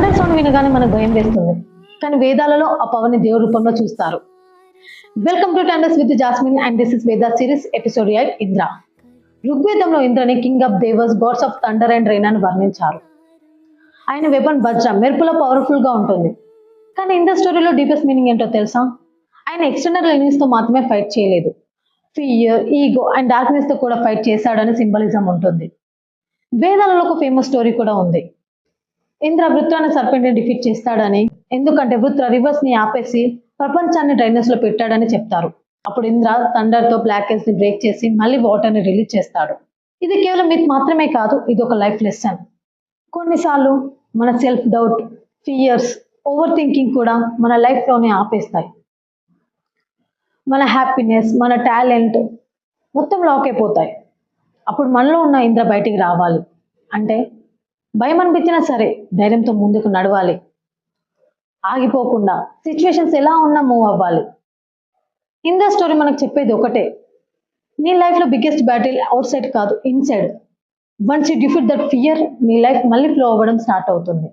Thunder sound వినగానే మనకు భయం వేస్తుంది, కానీ వేదాలలో ఆ పవర్ ని దేవుడి రూపంలో చూస్తారు. Welcome to Timeless with Jasmine and this is Veda series episode 8 Indra. ఋగ్వేదంలో ఇంద్రని కింగ్ ఆఫ్ దేవర్స్, gods of thunder and rain అని వర్ణించారు. ఆయన వెపన్ వజ్రం మెరుపులో పవర్ఫుల్ గా ఉంటుంది. కానీ ఇంద్ర స్టోరీలో డీపెస్ట్ మీనింగ్ ఏంటో తెలుసా? ఆయన ఎక్స్టర్నల్ ఎనిమీస్ తో మాత్రమే ఫైట్ చేయలేదు, ఫియర్, ఈగో అండ్ డార్క్నెస్ తో కూడా ఫైట్ చేశాడని సింబలిజం ఉంటుంది. వేదాలలో ఒక ఫేమస్ స్టోరీ కూడా ఉంది. ఇంద్ర వృత్ర అనే సర్పెంట్ ని డిఫీట్ చేస్తాడని, ఎందుకంటే వృత్ర రివర్స్ ని ఆపేసి ప్రపంచాన్ని డ్రైనెస్ లో పెట్టాడని చెప్తారు. అప్పుడు ఇంద్ర థండర్ తో బ్లాక్ హోల్స్ ని బ్రేక్ చేసి మళ్ళీ వాటర్ ని రిలీజ్ చేస్తాడు. ఇది కేవలం మిత్ మాత్రమే కాదు, ఇది ఒక లైఫ్ లెసన్. కొన్నిసార్లు మన self doubt, fears, over thinking కూడా మన లైఫ్ లోనే ఆపేస్తాయి. మన హ్యాపీనెస్, మన టాలెంట్ మొత్తం లాక్ అయిపోతాయి. అప్పుడు మనలో ఉన్న ఇంద్ర బయటికి రావాలి. అంటే భయం అనిపించినా సరే ధైర్యంతో ముందుకు నడవాలి, ఆగిపోకుండా సిచ్యువేషన్స్ ఎలా ఉన్నా మూవ్ అవ్వాలి. ఇంద్ర స్టోరీ మనకు చెప్పేది ఒకటే, నీ లైఫ్ లో బిగ్గెస్ట్ బ్యాటిల్ అవుట్ సైడ్ కాదు, inside. Once you defeat that fear, నీ లైఫ్ మళ్ళీ ఫ్లో అవ్వడం స్టార్ట్ అవుతుంది.